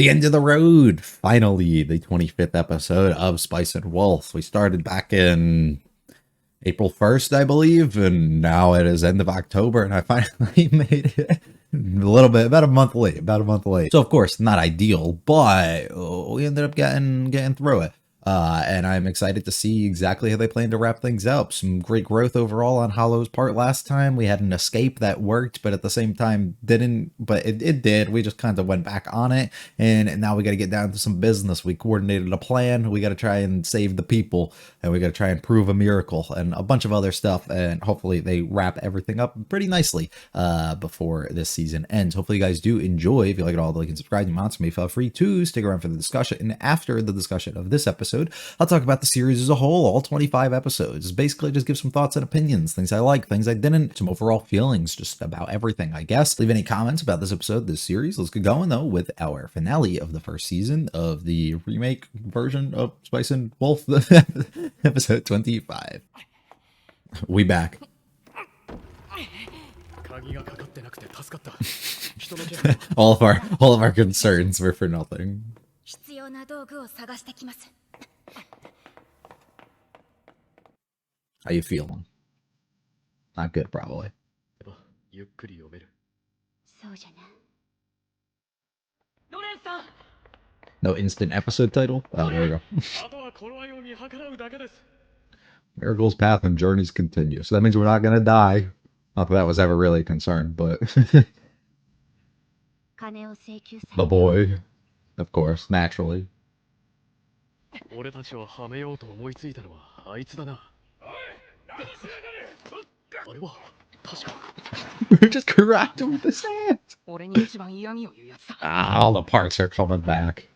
The end of the road. Finally, the 25th episode of Spice and Wolf. We started back in April 1st, I believe, and now it is end of October, and I finally made it a little bit, about a month late. So of course, not ideal, but we ended up getting through it. And I'm excited to see exactly how they plan to wrap things up. Some great growth overall on Hollow's part last time. We had an escape that worked, but at the same time didn't, but it did. We just kind of went back on it, and now we got to get down to some business. We coordinated a plan. We got to try and save the people, and we got to try and prove a miracle, and a bunch of other stuff, and hopefully they wrap everything up pretty nicely before this season ends. Hopefully you guys do enjoy. If you like it all, like and subscribe. You monster me, feel free to stick around for the discussion, and after the discussion of this episode, I'll talk about the series as a whole, all 25 episodes. Basically, just give some thoughts and opinions, things I like, things I didn't, some overall feelings just about everything, I guess. Leave any comments about this episode, this series. Let's get going, though, with our finale of the first season of the remake version of Spice and Wolf, episode 25. We back. all of our concerns were for nothing. How you feeling? Not good, probably. No instant episode title? Oh, there we go. Miracle's path and journeys continue. So that means we're not going to die. Not that that was ever really a concern, but... The boy. Of course, naturally. We just cracked him with his hand. All the parts are coming back.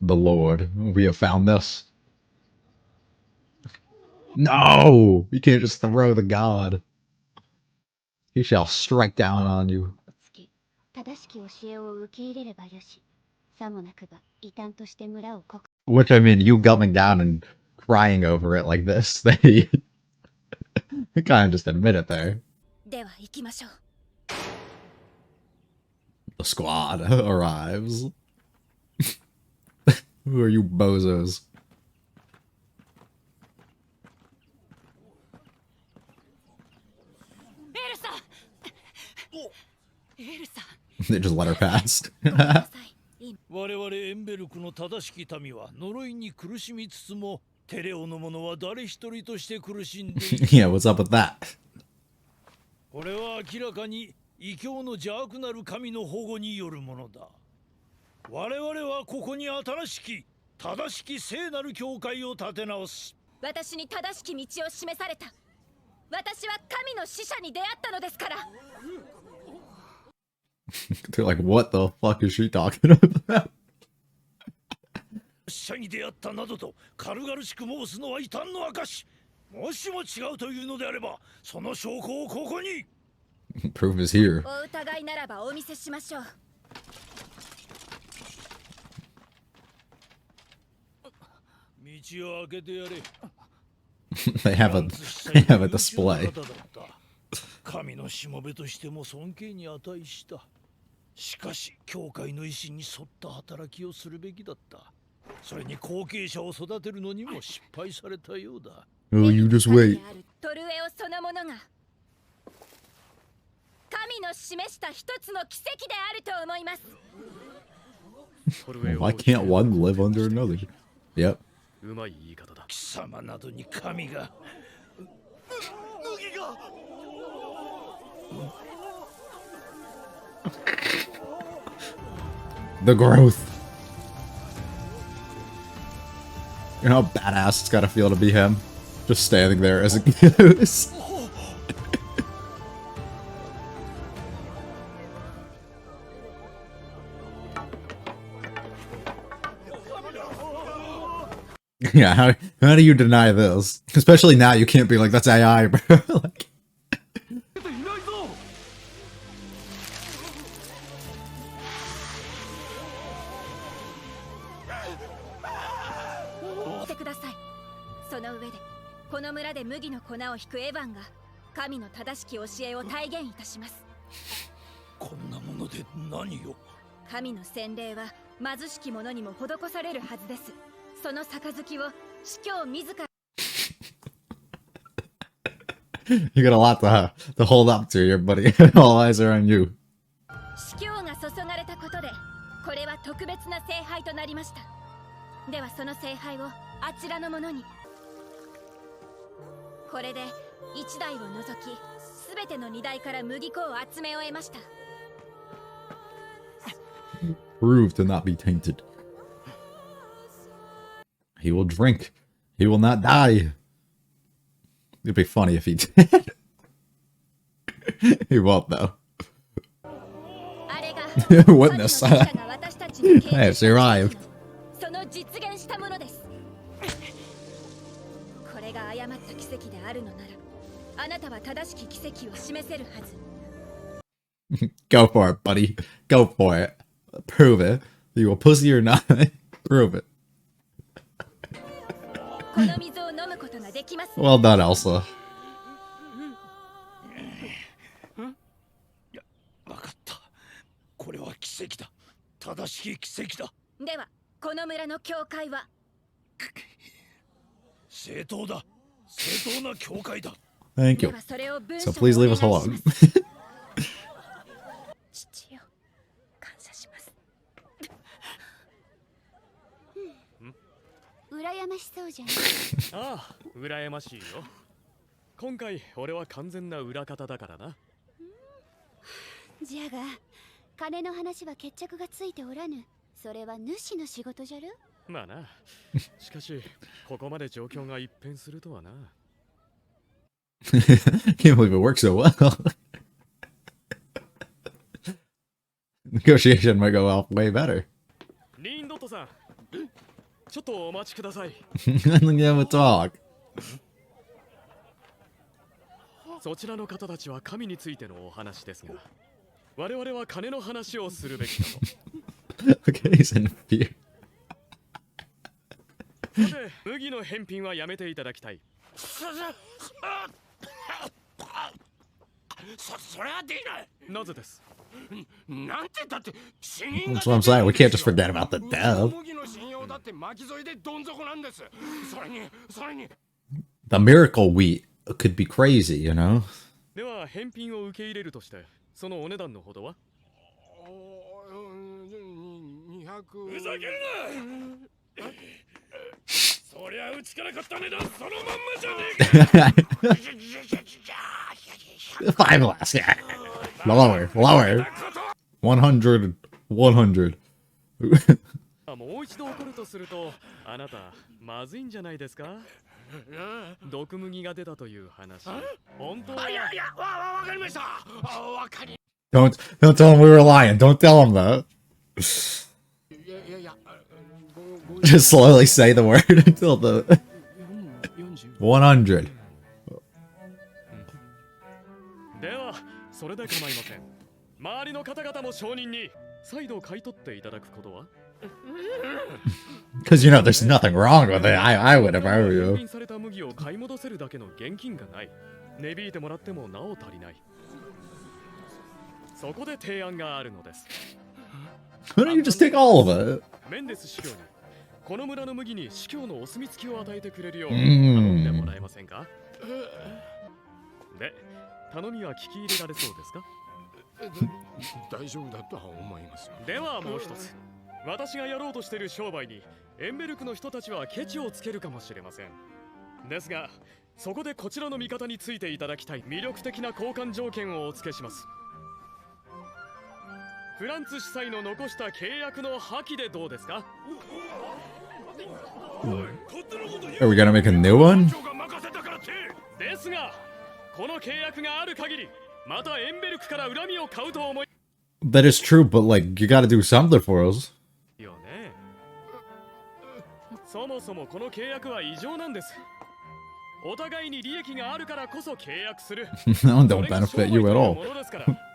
The Lord, we have found this. No! You can't just throw the god. He shall strike down on you. Which, I mean, you coming down and crying over it like this, they kind of just admit it there. The squad arrives. Who are you bozos? They just let her pass. Yeah, what's up with that? They're like, what the fuck is she talking about? Proof is here. They have a display. Oh, you just wait. Why can't one live under another? Yep. The growth. You know how badass it's gotta feel to be him? Just standing there as it goes. Yeah, how do you deny this? Especially now, you can't be like, that's AI, bro. Like... 神の正しき教えを体現いたします。こんなもので何を。神の洗礼は貧しき者にも施されるはずです。その杯を司教自ら You got a lot to hold up to here, buddy. All eyes are on you. 司教が注がれたことで、これは特別な聖杯となりました。ではその聖杯をあちらの者に。これで1台を除き、すべての2台から麦粉を集め終えました。Prove to not be tainted. He will drink. He will not die. It'd be funny if he did. He won't though. Witness. I have survived. その実現したものです。これが誤った奇跡であるのなら、あなたは正しき奇跡を示せるはず。Go for it, buddy. Go for it. Prove it. You a pussy or not? Prove it. この水を飲むことができます。Well done, Elsa. わかった。これは奇跡だ。正しき奇跡だ。では、この村の教会は正当だ。正当な教会だ。Thank you. ではそれを文 So 章 please に leave お us 願いしま alone. す。父よ、感謝します。羨ましそうじゃん。ああ、羨ましいよ。今回俺は完全な裏方だからな。じゃが金の話は決着がついておらぬ。それは主の仕事じゃる。まあな。しかしここまで状況が一変するとはな。Can't believe it works so well. Negotiation might go off way better. リンドットさん、ちょっとお待ちください。Let me have a talk. そちらの方たちは神についてのお話ですが、我々は金の話をするべきだと。Okay, he's in fear. さて、麦の返品はやめていただきたい。それはできない。なぜです？なんてだって死人 That's what I'm saying. We can't just forget about the death. 麦の信用だって巻き添えでどん底なんです。それに The miracle wheat could be crazy, you know? では返品を受け入れるとして、そのお値段のほどは？200。ふざけるな。そりゃうちから買った値段そのまんまじゃねえか。5 less, yeah. Lower. 100. もう一度怒るとすると、あなたまずいんじゃないですか？毒麦が出たという話。本当は。いや、わかりました。わかり。Don't tell him we were lying. Don't tell him that. いや。Just slowly say the word until the 100. では、それで構いません。周りの方々も承認に再度買い取っていただくことは？ Because you know there's nothing wrong with it. I would if I were you. 返品された麦を買い戻せるだけの現金がない。値引いてもらってもなお足りない。そこで提案があるのです。Why don't you just take all of it? メンデス司教にこの村の麦に司教のお墨付きを与えてくれるよう頼んでもらえませんか？で、頼みは聞き入れられそうですか？大丈夫だとは思います。ではもう一つ、私がやろうとしている商売にエンベルクの人たちはケチをつけるかもしれません。ですが、そこでこちらの味方についていただきたい魅力的な交換条件をお付けします。フランツ司祭の残した契約の破棄でどうですか？ Are we gonna make a new one? ですが、この契約がある限り、またエンベルクから恨みを買うと思い。 That is true, but like you gotta do something for us. よね。そもそもこの契約は異常なんです。お互いに利益があるからこそ契約する。That one don't benefit you at all.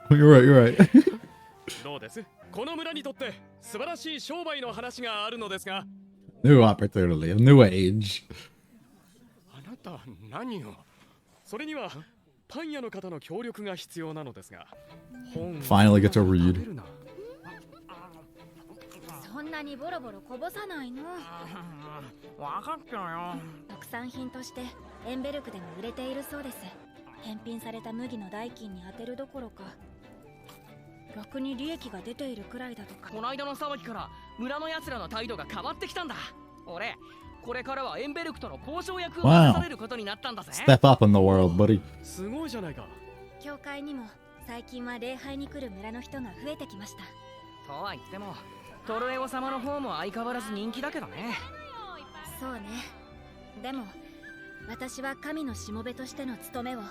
You're right. どうです？この村にとって素晴らしい商売の話があるのですが。New opportunity, a new age. あなた何を？それにはパン屋の方の協力が必要なのですが、本 Finally get to read. 食べるな。そんなにボロボロこぼさないの。わかったよ。特産品としてエンベルクでも売れているそうです。返品された麦の代金に充てるどころか、ろくに利益が出ているくらいだとか。この間の騒ぎから村の奴らの態度が変わってきたんだ。俺、これからはエンベルクとの交渉役を任されることになったんだぜ。Step up in the world, buddy. すごいじゃないか。教会にも最近は礼拝に来る村の人が増えてきました。とは言っても、トルエオ様の方も相変わらず人気だけどね。そうね。でも私は神のしもべとしての務めを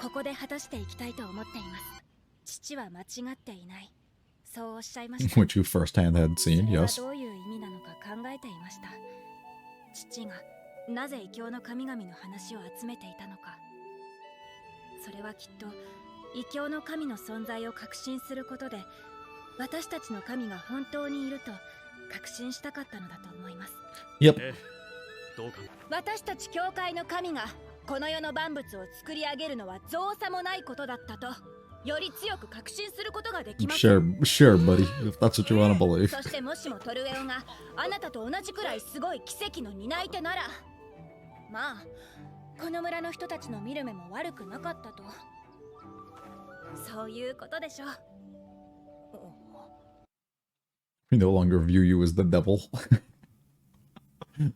ここで果たしていきたいと思っています。父は間違っていない、そうおっしゃいました。 Which you firsthand had そ seen, れは yes. どういう意味なのか考えていました。父がなぜ異教の神々の話を集めていたのか。それはきっと異教の神の存在を確信することで、私たちの神が本当にいると確信したかったのだと思います。 Yep. ええ、どうか。私たち教会の神がこの世の万物を作り上げるのは造作もないことだったと、より強く確信することができます。 Sure, buddy. If that's what you want to believe. そしてもしもトルエオがあなたと同じくらいすごい奇跡の担い手なら、まあこの村の人たちの見る目も悪くなかったと、そういうことでしょう。 We no longer view you as the devil.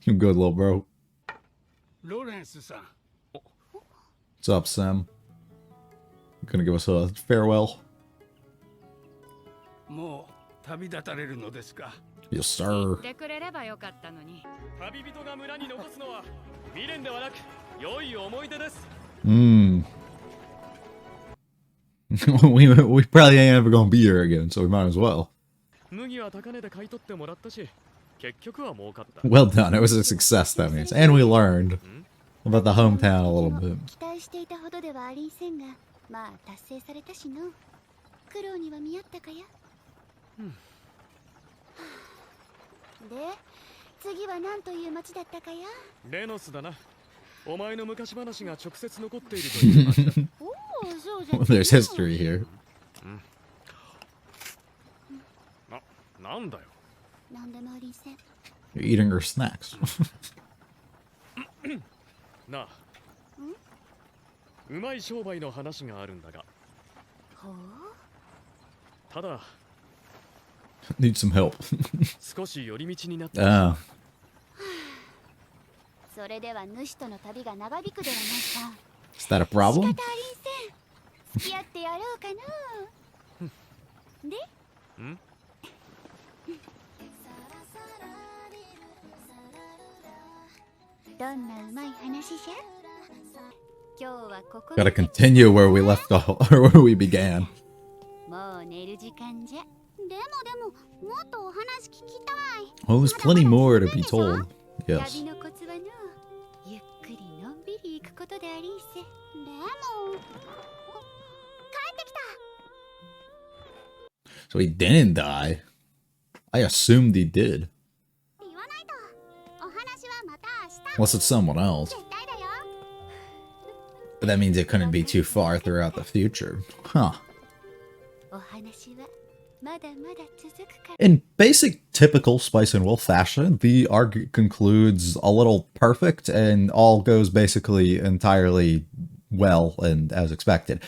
You good, little bro. ロレンスさん、 What's up, Sam? You gonna give us a farewell? もう旅立たれるのですか。 Yes, sir. てくれればよかったのに。旅人が村に残すのは未練ではなく良い思い出です。Hmm. we probably ain't ever gonna be here again, so we might as well. 麦は高値で買い取ってもらったし、結局は儲かった。 Well done. It was a success, that means. And we learned about the hometown a little bit. 期待していたほどではありんせんが、まあ達成されたしの。苦労には見合ったかや。で、次は何という町だったかや。レノスだな。お前の昔話が直接残っているという町だ。おお、そうじゃ。 Well, there's history here. なんだよ。なんでもありんせん。 You're eating her snacks. なあ、うまい商売の話があるんだが、ほう。ただ Need some help. 少し寄り道になった。 Ah. それでは主との旅が長引くではないか。 Is that a 仕方あり problem? んせん。付き合ってやろうかな。で、どんなうまい話じゃ。今日はここ Gotta で continue where we left off, or where we began. もう寝る時間じゃ。でももっとお話聞きたい。 Well, there's plenty more to be told. Yes. 旅のコツはのゆっくりのんびり行くことでありんせ。でも帰ってきた。 So he didn't die. I assumed he did. 言わないと。お話はまた明日。 Unless it's someone else. 絶対だよ。 But that means it couldn't be too far throughout the future. Huh. お話はまだまだ続くから。 In basic, typical Spice and Wolf fashion, the arc concludes a little perfect and all goes basically entirely well and as expected,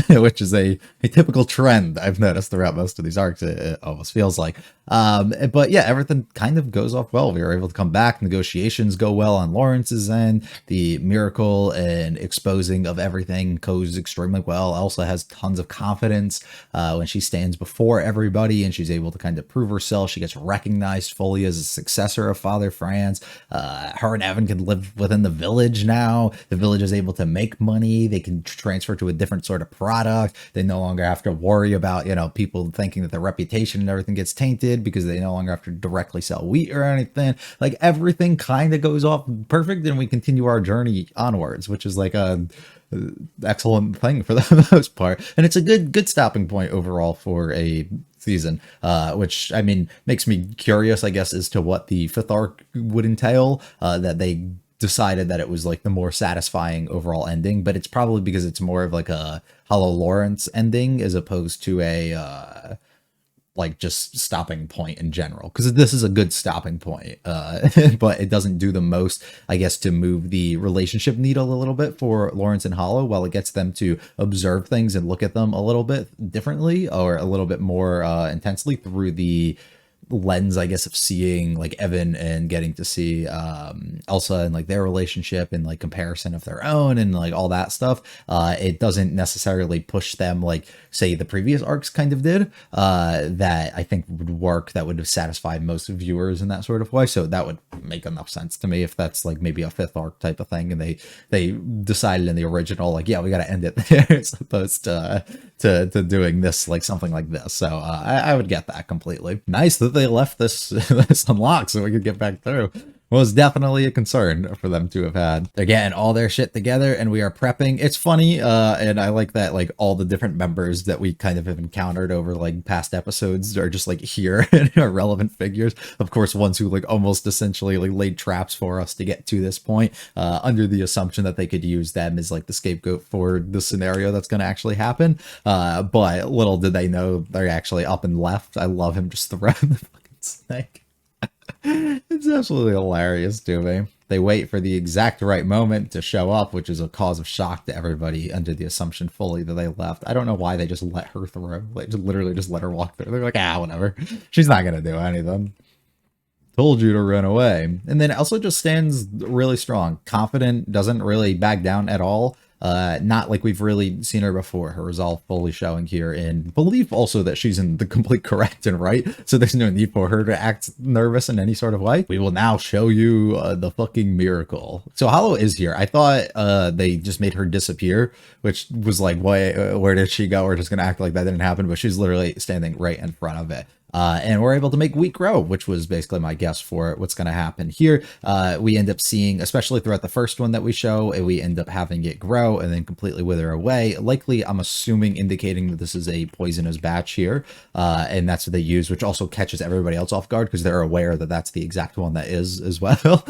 which is a typical trend I've noticed throughout most of these arcs, it almost feels like. But yeah, everything kind of goes off well. We were able to come back, negotiations go well on Lawrence's end, the miracle and exposing of everything goes extremely well. Elsa has tons of confidence when she stands before everybody and she's able to kind of prove herself. She gets recognized fully as a successor of Father Franz. Her and Evan can live within the village now. The village is able to make money. They can transfer to a different sort of product. They no longer have to worry about, you know, people thinking that their reputation and everything gets tainted because they no longer have to directly sell wheat or anything. Like everything kind of goes off perfect and we continue our journey onwards, which is like a excellent thing for the most part. And it's a good stopping point overall for a season, which I mean makes me curious, I guess, as to what the fifth arc would entail, that they decided that it was like the more satisfying overall ending, but it's probably because it's more of like a Hollow Lawrence ending as opposed to a like just stopping point in general, because this is a good stopping point, but it doesn't do the most, I guess, to move the relationship needle a little bit for Lawrence and Hollow, while it gets them to observe things and look at them a little bit differently or a little bit more intensely through the lens, I guess, of seeing like Evan and getting to see Elsa and like their relationship and like comparison of their own and like all that stuff. It doesn't necessarily push them like say the previous arcs kind of did, that I think would work, that would have satisfied most viewers in that sort of way. So that would make enough sense to me if that's like maybe a 5th arc type of thing, and they decided in the original like, yeah, we got to end it there as opposed to doing this like something like this. So I would get that completely. Nice that they left this this unlocked so we could get back through. Was definitely a concern for them to have had. They're getting all their shit together and we are prepping. It's funny, and I like that like all the different members that we kind of have encountered over like past episodes are just like here and are relevant figures. Of course, ones who like almost essentially like laid traps for us to get to this point, under the assumption that they could use them as like the scapegoat for the scenario that's going to actually happen. But little did they know they're actually up and left. I love him just throwing the fucking snake. It's absolutely hilarious to me. They wait for the exact right moment to show up, which is a cause of shock to everybody under the assumption fully that they left. I don't know why they just let her through. Like, just literally just let her walk through. They're like, whatever. She's not going to do anything. Told you to run away. And then Elsa just stands really strong, confident, doesn't really back down at all. Not like we've really seen her before. Her resolve fully showing here, and belief also that she's in the complete correct and right, so there's no need for her to act nervous in any sort of way. We will now show you the fucking miracle. So Hollow is here. I thought they just made her disappear, which was like, where did she go? We're just gonna act like that didn't happen, but she's literally standing right in front of it. And we're able to make wheat grow, which was basically my guess for what's going to happen here. We end up seeing, especially throughout the first one that we show, we end up having it grow and then completely wither away. Likely, I'm assuming, indicating that this is a poisonous batch here. And that's what they use, which also catches everybody else off guard because they're aware that that's the exact one that is as well.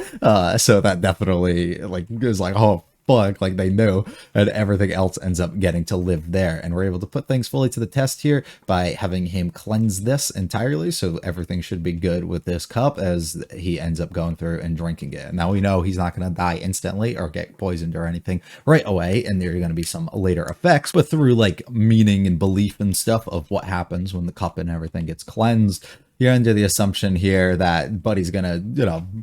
So that definitely like is like, oh, fuck, like they knew, and everything else ends up getting to live there. And we're able to put things fully to the test here by having him cleanse this entirely, so everything should be good with this cup as he ends up going through and drinking it. Now we know he's not going to die instantly or get poisoned or anything right away, and there are going to be some later effects, but through like meaning and belief and stuff of what happens when the cup and everything gets cleansed, you're under the assumption here that Buddy's gonna,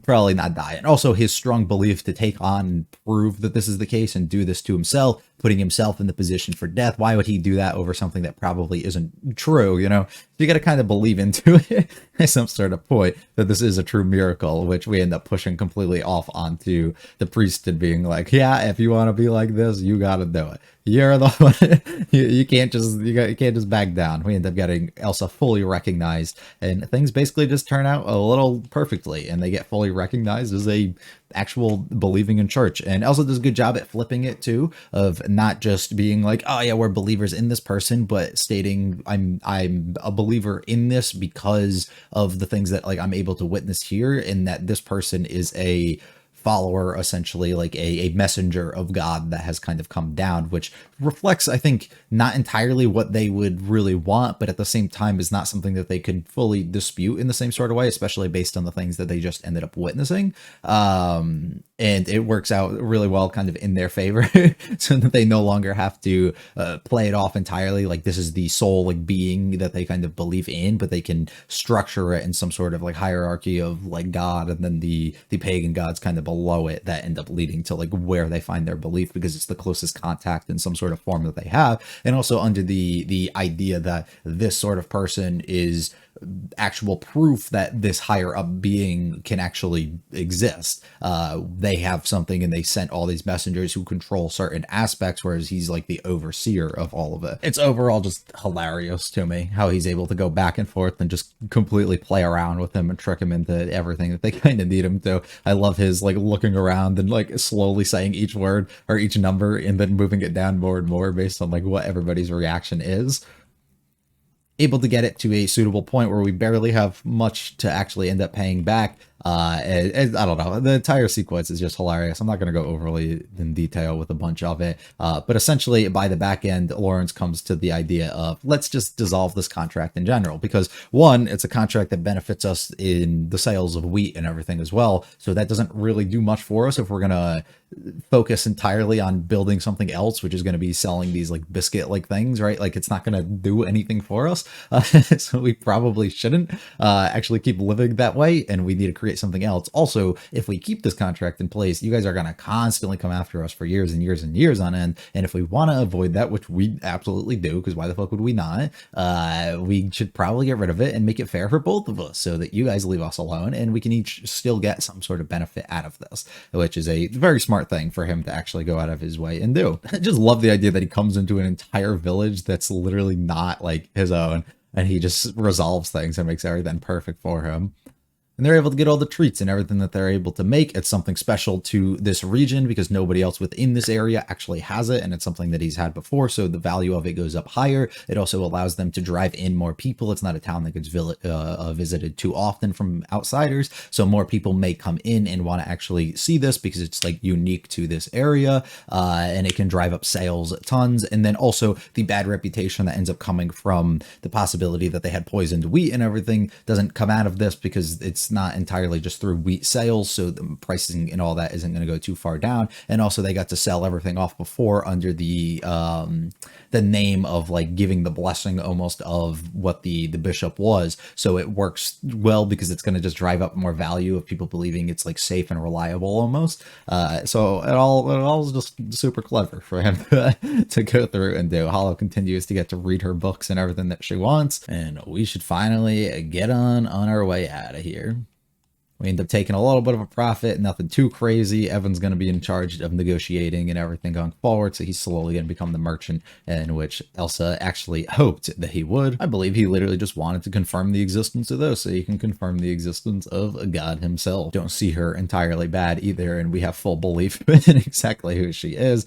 probably not die. And also his strong belief to take on and prove that this is the case and do this to himself, putting himself in the position for death. Why would he do that over something that probably isn't true, So you got to kind of believe into it at some sort of point that this is a true miracle, which we end up pushing completely off onto the priest and being like, yeah, if you want to be like this, you got to do it. You're the one. you can't just back down. We end up getting Elsa fully recognized, and things basically just turn out a little perfectly, and they get fully recognized as a actual believing in church. And Elsa does a good job at flipping it too, of not just being like, oh yeah, we're believers in this person, but stating I'm a believer in this because of the things that like I'm able to witness here, and that this person is a follower, essentially like a messenger of God that has kind of come down, which reflects, I think, not entirely what they would really want, but at the same time is not something that they could fully dispute in the same sort of way, especially based on the things that they just ended up witnessing. And it works out really well kind of in their favor so that they no longer have to play it off entirely like this is the sole like being that they kind of believe in, but they can structure it in some sort of like hierarchy of like God, and then the pagan gods kind of below it that end up leading to like where they find their belief, because it's the closest contact in some sort of form that they have. And also under the idea that this sort of person is actual proof that this higher up being can actually exist. They have something, and they sent all these messengers who control certain aspects, whereas he's like the overseer of all of it. It's overall just hilarious to me how he's able to go back and forth and just completely play around with him and trick him into everything that they kind of need him to. I love his like looking around and like slowly saying each word or each number and then moving it down more and more based on like what everybody's reaction is. Able to get it to a suitable point where we barely have much to actually end up paying back. And I don't know. The entire sequence is just hilarious. I'm not going to go overly in detail with a bunch of it. But essentially, by the back end, Lawrence comes to the idea of let's just dissolve this contract in general. Because one, it's a contract that benefits us in the sales of wheat and everything as well. So that doesn't really do much for us if we're going to focus entirely on building something else, which is going to be selling these like biscuit like things, right? Like it's not going to do anything for us. So we probably shouldn't actually keep living that way, and we need to create something else. Also, if we keep this contract in place, you guys are going to constantly come after us for years and years and years on end. And if we want to avoid that, which we absolutely do, because why the fuck would we not? We should probably get rid of it and make it fair for both of us so that you guys leave us alone and we can each still get some sort of benefit out of this, which is a very smart thing for him to actually go out of his way and do. I just love the idea that he comes into an entire village that's literally not like his own, and he just resolves things and makes everything perfect for him. And they're able to get all the treats and everything that they're able to make. It's something special to this region because nobody else within this area actually has it, and it's something that he's had before, so the value of it goes up higher. It also allows them to drive in more people. It's not a town that gets visited too often from outsiders, so more people may come in and want to actually see this because it's like unique to this area, and it can drive up sales tons. And then also the bad reputation that ends up coming from the possibility that they had poisoned wheat and everything doesn't come out of this because it's not entirely just through wheat sales, so the pricing and all that isn't going to go too far down. And also they got to sell everything off before under the name of like giving the blessing almost of what the bishop was, so it works well because it's going to just drive up more value of people believing it's like safe and reliable almost. So it all is just super clever for him to go through and do. Hollow continues to get to read her books and everything that she wants, and we should finally get on our way out of here. We end up taking a little bit of a profit, nothing too crazy. Evan's going to be in charge of negotiating and everything going forward, so he's slowly going to become the merchant, in which Elsa actually hoped that he would. I believe he literally just wanted to confirm the existence of those, so he can confirm the existence of God himself. Don't see her entirely bad either, and we have full belief in exactly who she is.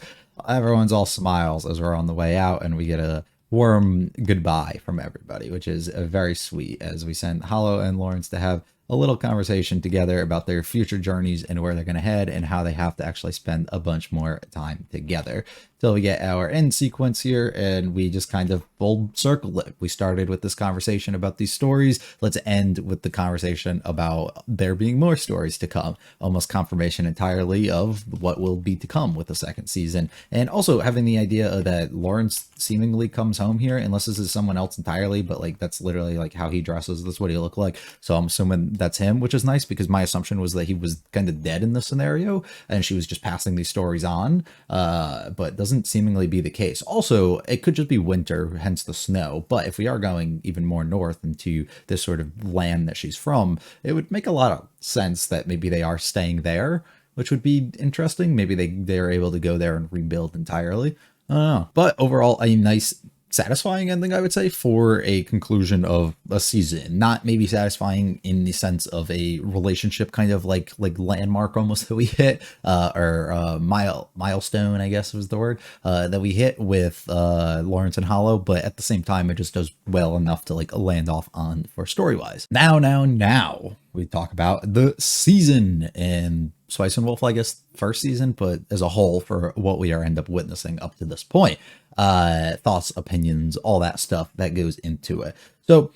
Everyone's all smiles as we're on the way out, and we get a warm goodbye from everybody, which is very sweet, as we send Hollow and Lawrence to have a little conversation together about their future journeys and where they're going to head and how they have to actually spend a bunch more time together. Till we get our end sequence here, and we just kind of full circle it. We started with this conversation about these stories. Let's end with the conversation about there being more stories to come. Almost confirmation entirely of what will be to come with the second season. And also having the idea that Lawrence seemingly comes home here, unless this is someone else entirely, but like that's literally like how he dresses. That's what he looked like. So I'm assuming that's him, which is nice because my assumption was that he was kind of dead in this scenario and she was just passing these stories on. But doesn't seemingly be the case. Also, it could just be winter, hence the snow. But if we are going even more north into this sort of land that she's from, it would make a lot of sense that maybe they are staying there, which would be interesting. Maybe they're able to go there and rebuild entirely. I don't know. But overall, a nice, satisfying ending, I would say, for a conclusion of a season. Not maybe satisfying in the sense of a relationship kind of like landmark almost that we hit, or milestone, I guess was the word, that we hit with Lawrence and Hollow, but at the same time it just does well enough to like land off on for story-wise. Now we talk about the season and Spice and Wolf, I guess, first season, but as a whole for what we are end up witnessing up to this point. Thoughts, opinions, all that stuff that goes into it. So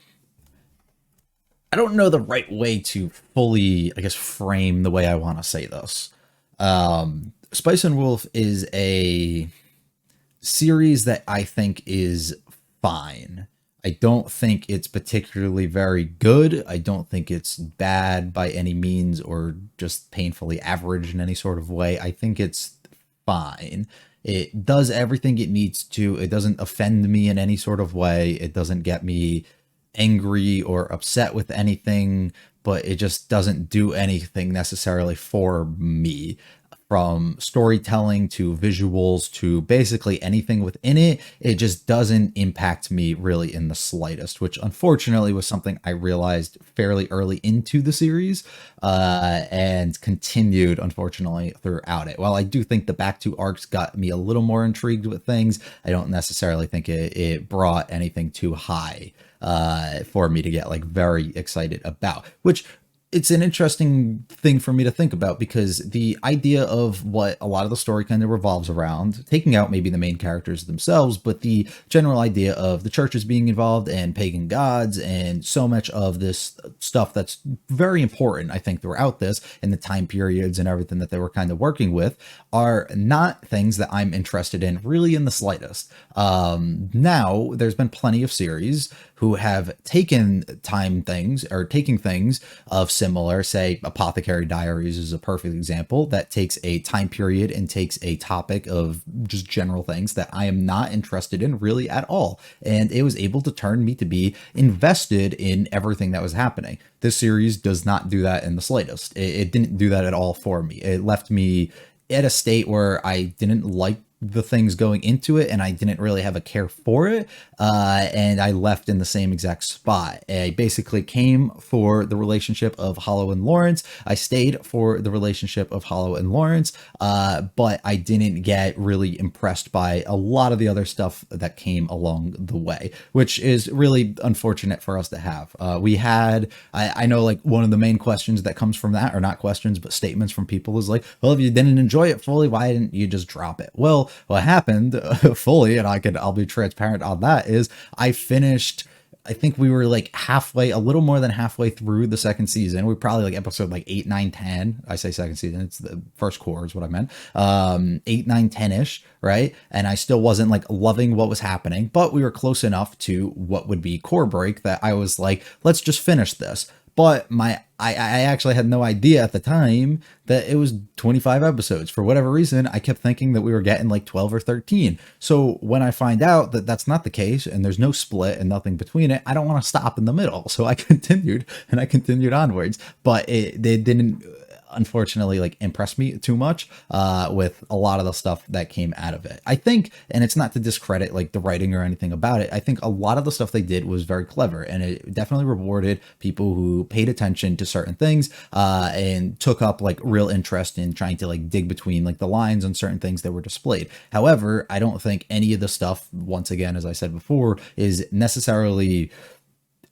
I don't know the right way to fully, I guess, frame the way I want to say this. Spice and Wolf is a series that I think is fine. I don't think it's particularly very good. I don't think it's bad by any means or just painfully average in any sort of way. I think it's fine. It does everything it needs to. It doesn't offend me in any sort of way. It doesn't get me angry or upset with anything, but it just doesn't do anything necessarily for me. From storytelling to visuals to basically anything within it, it just doesn't impact me really in the slightest, which unfortunately was something I realized fairly early into the series, and continued, unfortunately, throughout it. While I do think the back two arcs got me a little more intrigued with things, I don't necessarily think it brought anything too high for me to get like very excited about, which it's an interesting thing for me to think about, because the idea of what a lot of the story kind of revolves around, taking out maybe the main characters themselves, but the general idea of the churches being involved and pagan gods and so much of this stuff that's very important, I think, throughout this and the time periods and everything that they were kind of working with are not things that I'm interested in really in the slightest. Now, there's been plenty of series who have taken time things or taking things of similar, say Apothecary Diaries is a perfect example, that takes a time period and takes a topic of just general things that I am not interested in really at all. And it was able to turn me to be invested in everything that was happening. This series does not do that in the slightest. It didn't do that at all for me. It left me at a state where I didn't like the things going into it and I didn't really have a care for it, and I left in the same exact spot. I basically came for the relationship of Hollow and Lawrence. I stayed for the relationship of Hollow and Lawrence, but I didn't get really impressed by a lot of the other stuff that came along the way, which is really unfortunate for us to have. We had, I know, like, one of the main questions that comes from that, or not questions, but statements from people is like, well, if you didn't enjoy it fully, why didn't you just drop it? Well, what happened fully, and I'll be transparent on that, is I finished, I think we were like halfway, a little more than halfway through the second season. We're probably like episode like 8, 9, 10. I say second season, it's the first core is what I meant. 8, 9, 10-ish, right? And I still wasn't like loving what was happening, but we were close enough to what would be core break that I was like, let's just finish this. But I actually had no idea at the time that it was 25 episodes. For whatever reason, I kept thinking that we were getting like 12 or 13. So when I find out that that's not the case and there's no split and nothing between it, I don't want to stop in the middle. So I continued onwards, but they didn't, unfortunately, like, impress me too much with a lot of the stuff that came out of it. I think, and it's not to discredit like the writing or anything about it, I think a lot of the stuff they did was very clever, and it definitely rewarded people who paid attention to certain things and took up like real interest in trying to like dig between like the lines on certain things that were displayed. However, I don't think any of the stuff, once again, as I said before, is necessarily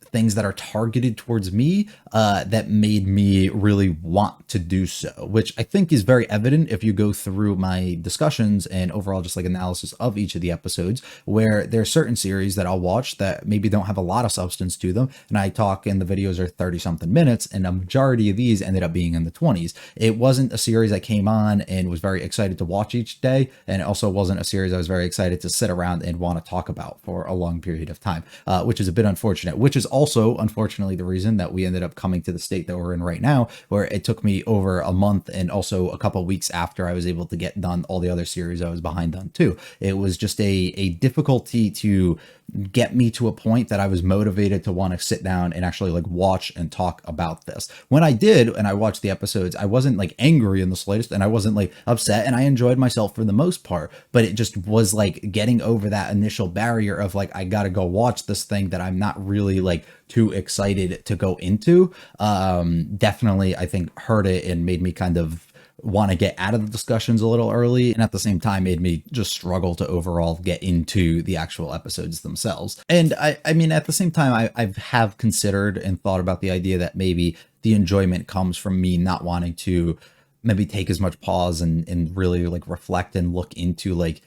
things that are targeted towards me that made me really want to do so, which I think is very evident if you go through my discussions and overall just like analysis of each of the episodes, where there are certain series that I'll watch that maybe don't have a lot of substance to them, and I talk and the videos are 30 something minutes, and a majority of these ended up being in the 20s. It wasn't a series I came on and was very excited to watch each day, and it also wasn't a series I was very excited to sit around and want to talk about for a long period of time, which is a bit unfortunate, which is also unfortunately the reason that we ended up coming to the state that we're in right now, where it took me over a month and also a couple of weeks after I was able to get done all the other series I was behind on too. It was just a difficulty to get me to a point that I was motivated to want to sit down and actually like watch and talk about this. When I did, and I watched the episodes, I wasn't like angry in the slightest, and I wasn't like upset, and I enjoyed myself for the most part, but it just was like getting over that initial barrier of like, I gotta go watch this thing that I'm not really like too excited to go into. Definitely, I think, hurt it and made me kind of want to get out of the discussions a little early, and at the same time made me just struggle to overall get into the actual episodes themselves. And I mean, at the same time, I have considered and thought about the idea that maybe the enjoyment comes from me not wanting to maybe take as much pause and really like reflect and look into like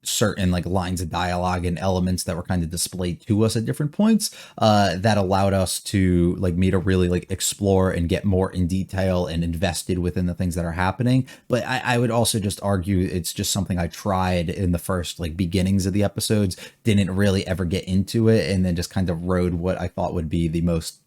certain like lines of dialogue and elements that were kind of displayed to us at different points that allowed us to like me to really like explore and get more in detail and invested within the things that are happening. But I would also just argue it's just something I tried in the first like beginnings of the episodes, didn't really ever get into it, and then just kind of rode what I thought would be the most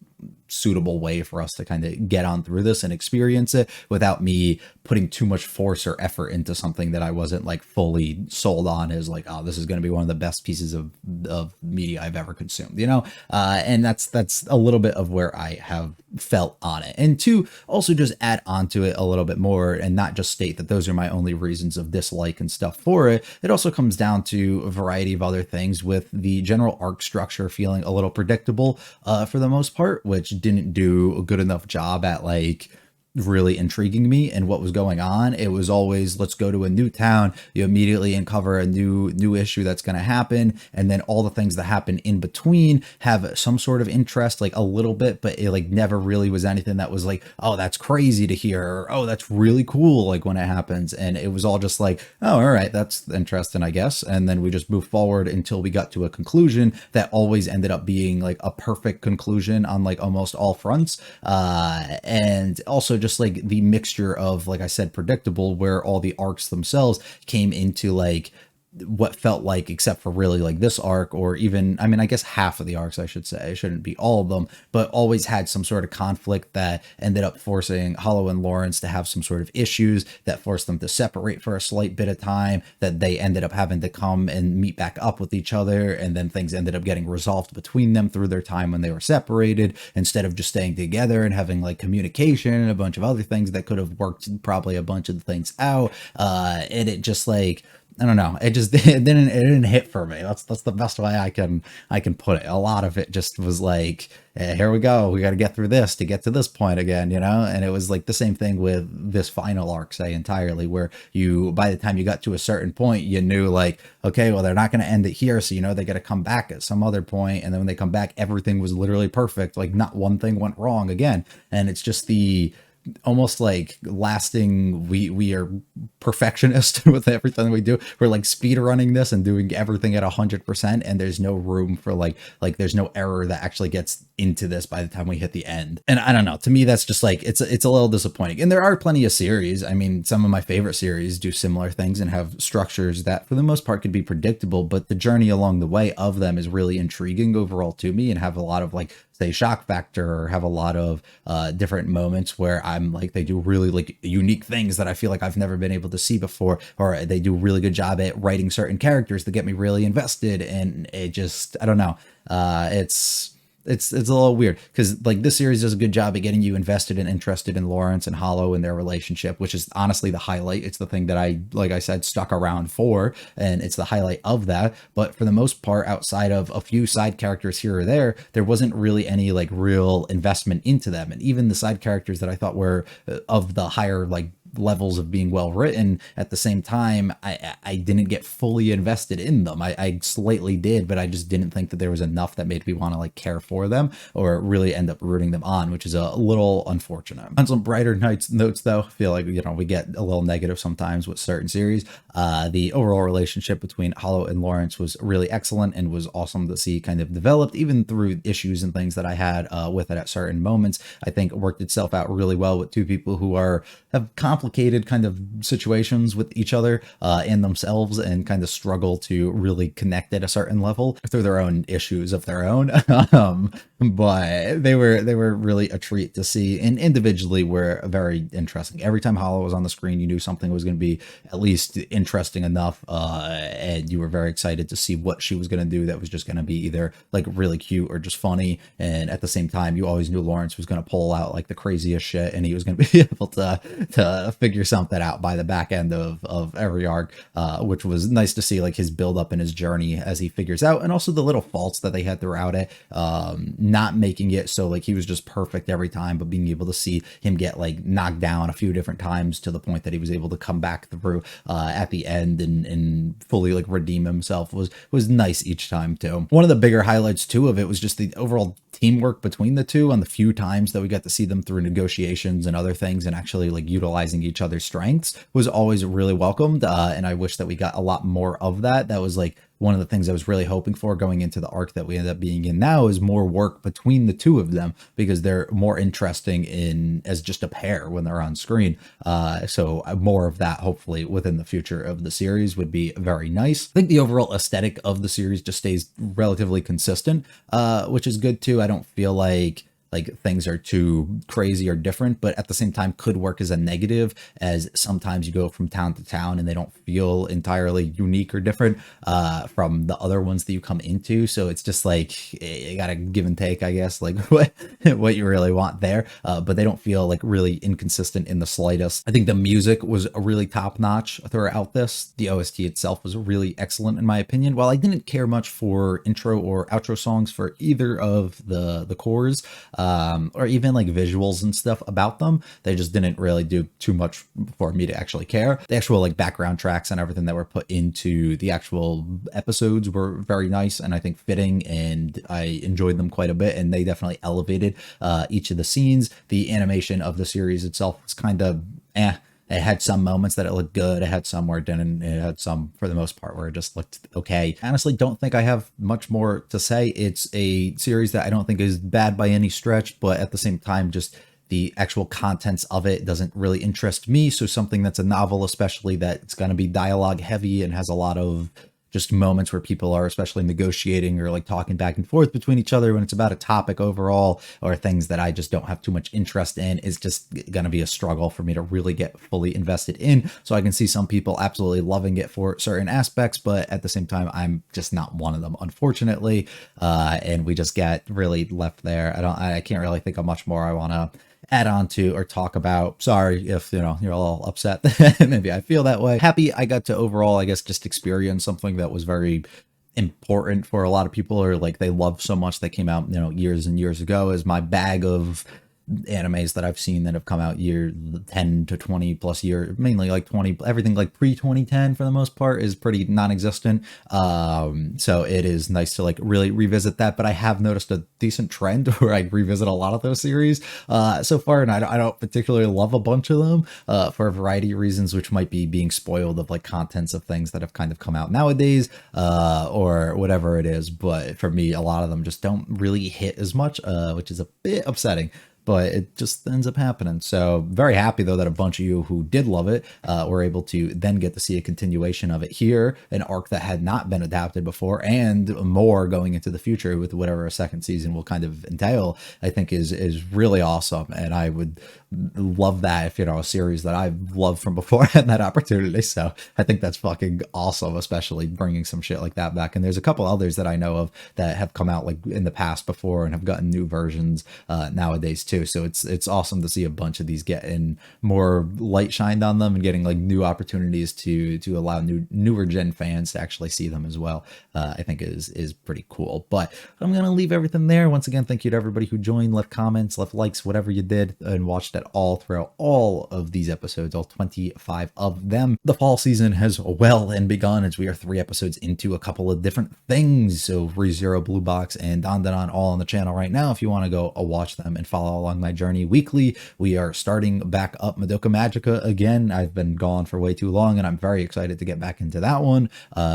suitable way for us to kind of get on through this and experience it without me putting too much force or effort into something that I wasn't like fully sold on as like, oh, this is going to be one of the best pieces of media I've ever consumed, you know? And that's a little bit of where I have felt on it. And to also just add on to it a little bit more and not just state that those are my only reasons of dislike and stuff for it, it also comes down to a variety of other things, with the general arc structure feeling a little predictable for the most part, which didn't do a good enough job at like really intriguing me and what was going on. It was always, let's go to a new town, you immediately uncover a new issue that's going to happen, and then all the things that happen in between have some sort of interest, like a little bit, but it like never really was anything that was like, oh, that's crazy to hear, or oh, that's really cool, like when it happens. And it was all just like, oh, all right, that's interesting, I guess. And then we just moved forward until we got to a conclusion that always ended up being like a perfect conclusion on like almost all fronts. And also just like the mixture of, like I said, predictable, where all the arcs themselves came into like what felt like, except for really like this arc, or even, I mean, I guess half of the arcs, I should say, it shouldn't be all of them, but always had some sort of conflict that ended up forcing Hollow and Lawrence to have some sort of issues that forced them to separate for a slight bit of time, that they ended up having to come and meet back up with each other, and then things ended up getting resolved between them through their time when they were separated, instead of just staying together and having like communication and a bunch of other things that could have worked probably a bunch of things out. And it just like, I don't know. It just it didn't hit for me. That's the best way I can put it. A lot of it just was like, here we go. We got to get through this to get to this point again, you know? And it was like the same thing with this final arc, say, entirely, where you, by the time you got to a certain point, you knew like, okay, well, they're not going to end it here. So, you know, they got to come back at some other point. And then when they come back, everything was literally perfect. Like not one thing went wrong again. And it's just the almost like lasting, we are perfectionists with everything we do. We're like speed running this and doing everything at 100%, and there's no room for like there's no error that actually gets into this by the time we hit the end. And I don't know, to me that's just like, it's a little disappointing. And there are plenty of series, I mean, some of my favorite series do similar things and have structures that for the most part could be predictable, but the journey along the way of them is really intriguing overall to me, and have a lot of like, say, shock factor, or have a lot of different moments where I'm like, they do really like unique things that I feel like I've never been able to see before, or they do a really good job at writing certain characters that get me really invested. And it just, I don't know, it's a little weird, because like this series does a good job at getting you invested and interested in Lawrence and Hollow and their relationship, which is honestly the highlight. It's the thing that I, like I said, stuck around for, and it's the highlight of that. But for the most part, outside of a few side characters here or there wasn't really any like real investment into them. And even the side characters that I thought were of the higher like levels of being well written, at the same time, I didn't get fully invested in them. I slightly did, but I just didn't think that there was enough that made me want to like care for them or really end up rooting them on, which is a little unfortunate. On some brighter notes though, I feel like, you know, we get a little negative sometimes with certain series. The overall relationship between Hollow and Lawrence was really excellent, and was awesome to see kind of developed, even through issues and things that I had with it at certain moments. I think it worked itself out really well with two people who have complicated kind of situations with each other and themselves, and kind of struggle to really connect at a certain level through their own issues of their own. But they were really a treat to see, and individually were very interesting. Every time Hollow was on the screen, you knew something was going to be at least interesting enough, and you were very excited to see what she was going to do that was just going to be either like really cute or just funny. And at the same time, you always knew Lawrence was going to pull out like the craziest shit, and he was going to be able to figure something out by the back end of every arc, which was nice to see, like his build up and his journey as he figures out, and also the little faults that they had throughout it, not making it so like he was just perfect every time, but being able to see him get like knocked down a few different times to the point that he was able to come back through at the end and fully like redeem himself was nice each time too. One of the bigger highlights too of it was just the overall teamwork between the two, on the few times that we got to see them through negotiations and other things and actually like utilizing each other's strengths was always really welcomed. And I wish that we got a lot more of that. That was like one of the things I was really hoping for going into the arc that we end up being in now, is more work between the two of them, because they're more interesting in as just a pair when they're on screen. So more of that hopefully within the future of the series would be very nice. I think the overall aesthetic of the series just stays relatively consistent, which is good too. I don't feel like things are too crazy or different, but at the same time could work as a negative, as sometimes you go from town to town and they don't feel entirely unique or different from the other ones that you come into. So it's just like, you gotta give and take, I guess, like what you really want there. But they don't feel like really inconsistent in the slightest. I think the music was a really top notch throughout this. The OST itself was really excellent in my opinion. While I didn't care much for intro or outro songs for either of the cores, or even like visuals and stuff about them. They just didn't really do too much for me to actually care. The actual like background tracks and everything that were put into the actual episodes were very nice and I think fitting, and I enjoyed them quite a bit, and they definitely elevated each of the scenes. The animation of the series itself was kind of It had some moments that it looked good. It had some where it didn't. It had some, for the most part, where it just looked okay. Honestly, don't think I have much more to say. It's a series that I don't think is bad by any stretch, but at the same time, just the actual contents of it doesn't really interest me. So something that's a novel, especially that's going to be dialogue heavy and has a lot of just moments where people are especially negotiating or like talking back and forth between each other when it's about a topic overall, or things that I just don't have too much interest in, is just going to be a struggle for me to really get fully invested in. So I can see some people absolutely loving it for certain aspects, but at the same time, I'm just not one of them, unfortunately. And we just get really left there. I can't really think of much more I want to add on to or talk about. Sorry if, you know, you're a little upset. Maybe I feel that way. Happy I got to overall, I guess, just experience something that was very important for a lot of people, or like they love so much that came out, you know, years and years ago, as my bag of animes that I've seen that have come out 10 to 20 plus years, mainly like 20, everything like pre 2010 for the most part is pretty non-existent. So it is nice to like really revisit that, but I have noticed a decent trend where I revisit a lot of those series so far, and I don't particularly love a bunch of them for a variety of reasons, which might be being spoiled of like contents of things that have kind of come out nowadays or whatever it is. But for me, a lot of them just don't really hit as much, which is a bit upsetting. But it just ends up happening. So very happy, though, that a bunch of you who did love it were able to then get to see a continuation of it here, an arc that had not been adapted before, and more going into the future with whatever a second season will kind of entail, I think is really awesome. And I would love that if, you know, a series that I've loved from before had that opportunity. So I think that's fucking awesome, especially bringing some shit like that back. And there's a couple others that I know of that have come out like in the past before and have gotten new versions nowadays too. So it's awesome to see a bunch of these getting more light shined on them and getting like new opportunities to allow newer gen fans to actually see them as well. I think is pretty cool. But I'm gonna leave everything there. Once again, thank you to everybody who joined, left comments, left likes, whatever you did, and watched it all throughout all of these episodes, all 25 of them. The fall season has well and begun, as we are 3 episodes into a couple of different things. So ReZero, Blue Box, and Dandadan all on the channel right now if you want to go watch them and follow along my journey weekly. We are starting back up Madoka Magica again. I've been gone for way too long, and I'm very excited to get back into that one.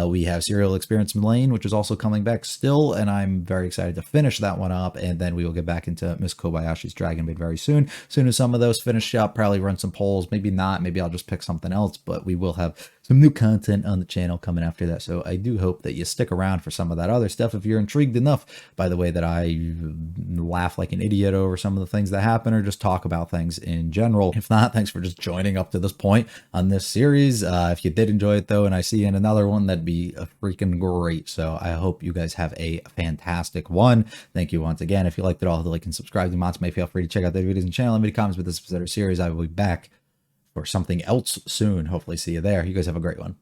We have Serial Experiment Lane, which is also coming back still, and I'm very excited to finish that one up, and then we will get back into Miss Kobayashi's Dragon Maid very soon. Soon as some of those finish up, probably run some polls, maybe not, maybe I'll just pick something else, but we will have some new content on the channel coming after that. So I do hope that you stick around for some of that other stuff if you're intrigued enough by the way that I laugh like an idiot over some of the things that happen, or just talk about things in general. If not, thanks for just joining up to this point on this series. If you did enjoy it though, and I see you in another one, that'd be a freaking great. So I hope you guys have a fantastic one. Thank you once again. If you liked it all, like and subscribe to Matsume. Feel free to check out the videos and channel and leave comments with this episode or series. I will be back for something else soon. Hopefully see you there. You guys have a great one.